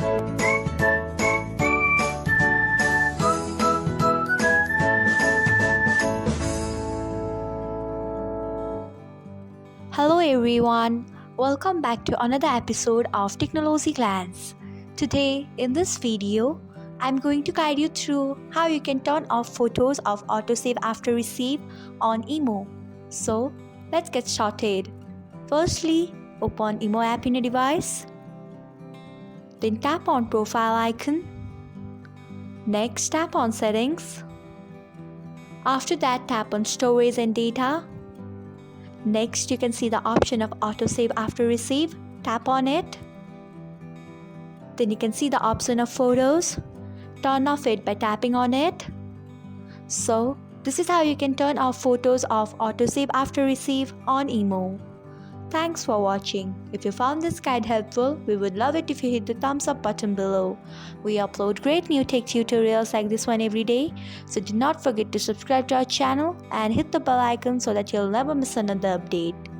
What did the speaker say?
Hello everyone, welcome back to another episode of Technologyglance. Today, in this video, I'm going to guide you through how you can turn off photos of autosave after receive on Imo. So, let's get started. Firstly, open Imo app in your device. Then tap on profile icon. Next, tap on settings. After that, tap on storage and data. Next, you can see the option of autosave after receive. Tap on it. Then you can see the option of photos. Turn off it by tapping on it. So, this is how you can turn off photos of autosave after receive on Imo. Thanks for watching. If you found this guide helpful, we would love it if you hit the thumbs up button below. We upload great new tech tutorials like this one every day, so do not forget to subscribe to our channel and hit the bell icon so that you'll never miss another update.